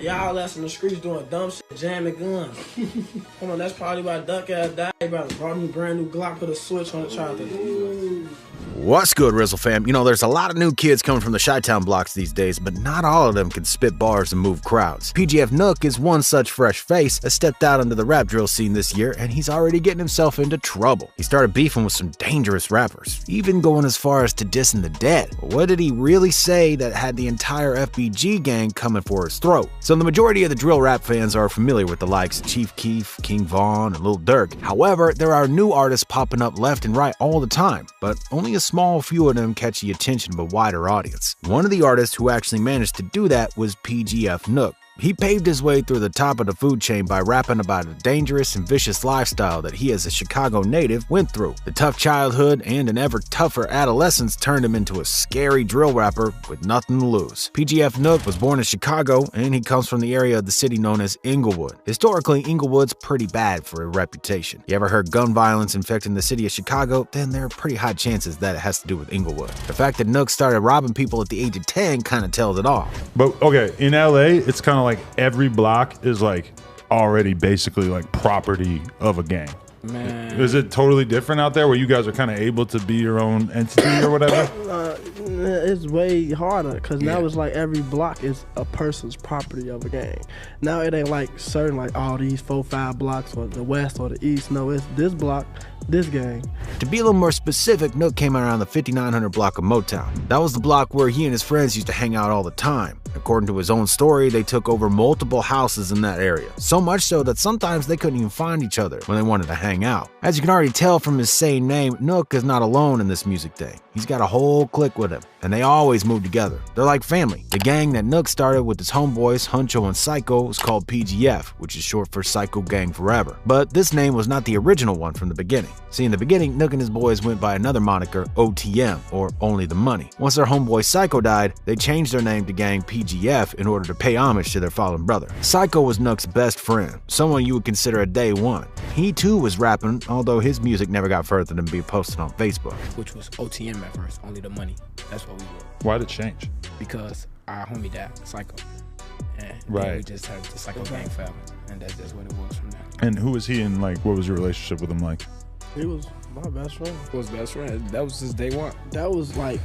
Y'all less in the streets doing dumb shit, jamming guns. Come on, that's probably why Duck ass died. Brought me a brand new Glock, put a switch on the charger. What's good, Rizzle fam? You know, there's a lot of new kids coming from the Chi-Town blocks these days, but not all of them can spit bars and move crowds. PGF Nook is one such fresh face that stepped out into the rap drill scene this year, and he's already getting himself into trouble. He started beefing with some dangerous rappers, even going as far as to dissing the dead. But what did he really say that had the entire FBG gang coming for his throat? So the majority of the drill rap fans are familiar with the likes of Chief Keef, King Von, and Lil Durk. However, there are new artists popping up left and right all the time, but only a small few of them catch the attention of a wider audience. One of the artists who actually managed to do that was PGF Nook. He paved his way through the top of the food chain by rapping about a dangerous and vicious lifestyle that he as a Chicago native went through. The tough childhood and an ever tougher adolescence turned him into a scary drill rapper with nothing to lose. PGF Nook was born in Chicago, and he comes from the area of the city known as Inglewood. Historically, Inglewood's pretty bad for a reputation. You ever heard gun violence infecting the city of Chicago? Then there are pretty high chances that it has to do with Inglewood. The fact that Nook started robbing people at the age of 10 kind of tells it all. But okay, in LA, it's kind of like every block is like already basically like property of a gang. Man. Is it totally different out there where you guys are kind of able to be your own entity or whatever? It's way harder because now it's like every block is a person's property of a gang. Now it ain't like certain like all these 4-5 blocks or the west or the east. No, it's this block, this gang. To be a little more specific, Nook came around the 5900 block of Motown. That was the block where he and his friends used to hang out all the time. According to his own story, they took over multiple houses in that area. So much so that sometimes they couldn't even find each other when they wanted to hang out. As you can already tell from his same name, Nook is not alone in this music thing. He's got a whole clique with him, and they always move together. They're like family. The gang that Nook started with his homeboys, Huncho and Psycho, was called PGF, which is short for Psycho Gang Forever. But this name was not the original one from the beginning. See, in the beginning, Nook and his boys went by another moniker, OTM, or Only the Money. Once their homeboy Psycho died, they changed their name to Gang PGF in order to pay homage to their fallen brother. Psycho was Nook's best friend, someone you would consider a day one. He too was rapping, although his music never got further than being posted on Facebook. Which was OTM at first, Only the Money. That's what we were. Why'd it change? Because our homie died, Psycho. And right. we just had the Psycho Gang Forever. And that's just what it was from there. And who was he and like what was your relationship with him like? He was my best friend. Was best friend. That was his day one. That was like,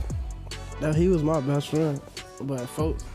he was my best friend. But folks,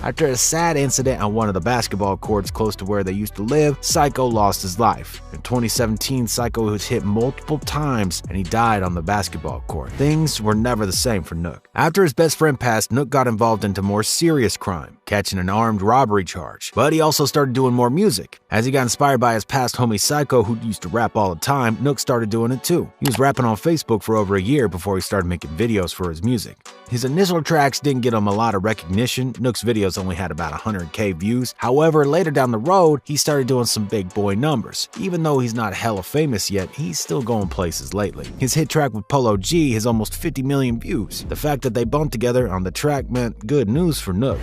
after a sad incident on one of the basketball courts close to where they used to live, Psycho lost his life. In 2017, Psycho was hit multiple times and he died on the basketball court. Things were never the same for Nook. After his best friend passed, Nook got involved into more serious crime, catching an armed robbery charge. But he also started doing more music. As he got inspired by his past homie Psycho, who used to rap all the time, Nook started doing it too. He was rapping on Facebook for over a year before he started making videos for his music. His initial tracks didn't get him a lot of recognition. Nook's videos only had about 100K views. However, later down the road, he started doing some big boy numbers. Even though he's not hella famous yet, he's still going places lately. His hit track with Polo G has almost 50 million views. The fact that they bumped together on the track meant good news for Nook.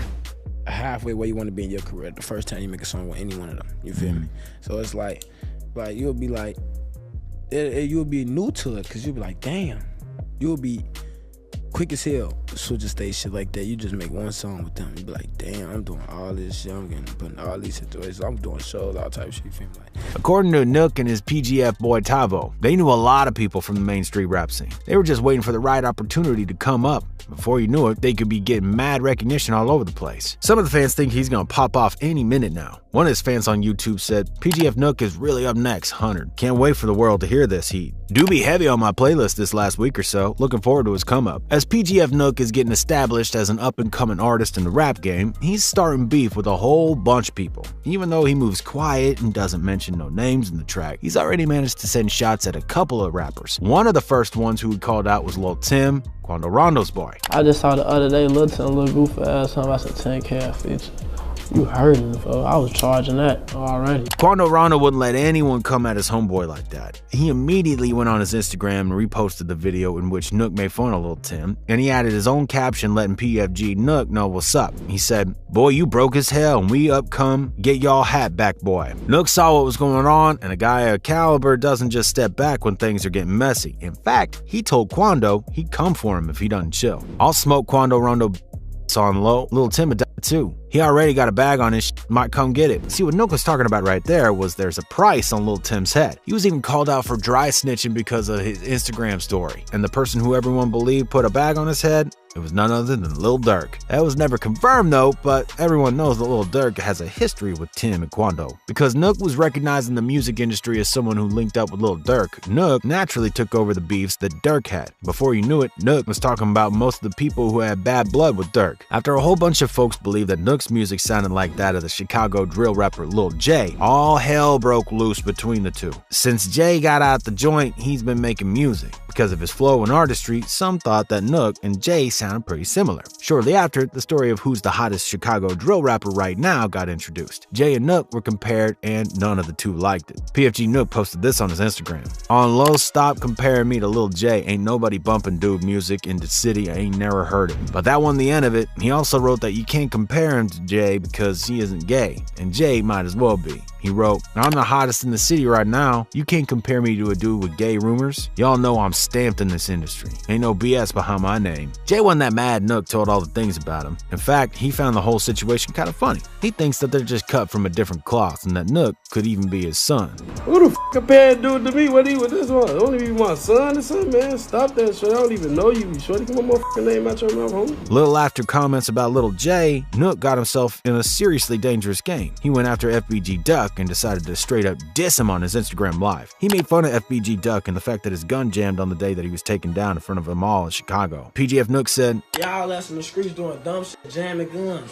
Halfway where you want to be in your career, the first time you make a song with any one of them, you feel me? So it's like you'll be like, you'll be new to it, because you'll be like, damn, you'll be quick as hell, switch a stage, shit like that. You just make one song with them, you be like, damn, I'm doing all this shit, I'm getting put in all these situations, I'm doing shows, all type of shit, you feel me? According to Nook and his PGF boy Tavo, they knew a lot of people from the main street rap scene. They were just waiting for the right opportunity to come up. Before you knew it, they could be getting mad recognition all over the place. Some of the fans think he's gonna pop off any minute now. One of his fans on YouTube said, PGF Nook is really up next, 100. Can't wait for the world to hear this heat. Do be heavy on my playlist this last week or so. Looking forward to his come up. As PGF Nook is getting established as an up-and-coming artist in the rap game, he's starting beef with a whole bunch of people. Even though he moves quiet and doesn't mention no names in the track, he's already managed to send shots at a couple of rappers. One of the first ones who he called out was Lil Tim, Quando Rondo's boy. I just saw the other day Lil Tim, Lil Goofy ass, something about some 10K feature. You heard him, bro. I was charging that already. Quando Rondo wouldn't let anyone come at his homeboy like that. He immediately went on his Instagram and reposted the video in which Nook made fun of Lil Tim, and he added his own caption letting PFG Nook know what's up. He said, boy, you broke as hell and we up come, get y'all hat back, boy. Nook saw what was going on, and a guy of caliber doesn't just step back when things are getting messy. In fact, he told Quando he'd come for him if he doesn't chill. I'll smoke Quando Rondo on low, Lil Tim had died too. He already got a bag on his might come get it. See, what Nook was talking about right there was there's a price on Lil Tim's head. He was even called out for dry snitching because of his Instagram story. And the person who everyone believed put a bag on his head, it was none other than Lil Durk. That was never confirmed though, but everyone knows that Lil Durk has a history with Tim and Quando. Because Nook was recognized in the music industry as someone who linked up with Lil Durk, Nook naturally took over the beefs that Durk had. Before you knew it, Nook was talking about most of the people who had bad blood with Durk. After a whole bunch of folks believed that Nook's music sounded like that of the Chicago drill rapper Lil J, all hell broke loose between the two. Since Jay got out the joint, he's been making music. Because of his flow and artistry, some thought that Nook and Jay sounded pretty similar. Shortly after, the story of who's the hottest Chicago drill rapper right now got introduced. Jay and Nook were compared and none of the two liked it. PFG Nook posted this on his Instagram. On low, stop comparing me to Lil J. Ain't nobody bumping dude music in the city, I ain't never heard it. But that wasn't the end of it. He also wrote that you can't compare him to Jay because he isn't gay, and Jay might as well be. He wrote, I'm the hottest in the city right now. You can't compare me to a dude with gay rumors. Y'all know I'm stamped in this industry. Ain't no BS behind my name. Jay wasn't that mad Nook told all the things about him. In fact, he found the whole situation kind of funny. He thinks that they're just cut from a different cloth and that Nook could even be his son. Who the f compared dude to me? What he with this one? Don't even be my son or something, man. Stop that shit. I don't even know you. Shorty, come on, motherfucking name out your mouth, homie. Little after comments about Lil J, Nook got himself in a seriously dangerous game. He went after FBG Duck and decided to straight up diss him on his Instagram live. He made fun of FBG Duck and the fact that his gun jammed on the day that he was taken down in front of a mall in Chicago. PGF Nook said, y'all that's in the streets doing dumb shit, jamming guns.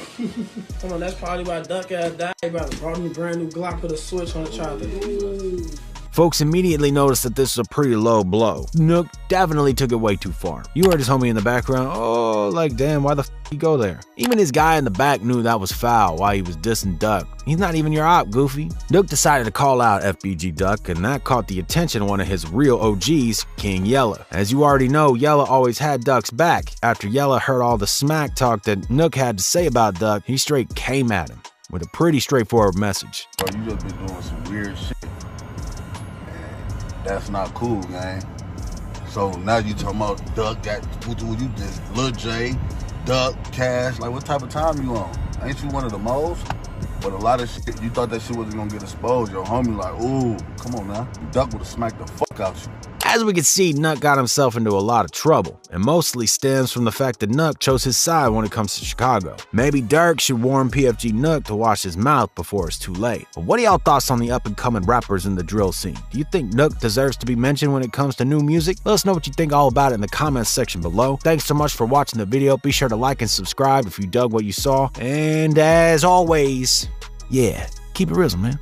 Come on, that's probably why Duck ass died. He brought me a brand new Glock with a switch on the charger. Folks immediately noticed that this was a pretty low blow. Nook definitely took it way too far. You heard his homie in the background, oh, like damn, why the f he go there? Even his guy in the back knew that was foul while he was dissing Duck. He's not even your op, goofy. Nook decided to call out FBG Duck, and that caught the attention of one of his real OGs, King Yella. As you already know, Yella always had Duck's back. After Yella heard all the smack talk that Nook had to say about Duck, he straight came at him with a pretty straightforward message. Bro, you just been doing some weird shit. That's not cool, gang. So now you talking about Duck got what you did, Lil J, Duck, Cash. Like, what type of time you on? Ain't you one of the most? But a lot of shit, you thought that shit wasn't gonna get exposed. Your homie like, ooh, come on now. Duck would've smacked the fuck out you. As we can see, Nuck got himself into a lot of trouble, and mostly stems from the fact that Nuck chose his side when it comes to Chicago. Maybe Durk should warn PFG Nuck to wash his mouth before it's too late. But what are y'all thoughts on the up-and-coming rappers in the drill scene? Do you think Nuck deserves to be mentioned when it comes to new music? Let us know what you think all about it in the comments section below. Thanks so much for watching the video. Be sure to like and subscribe if you dug what you saw. And as always, yeah, keep it real, man.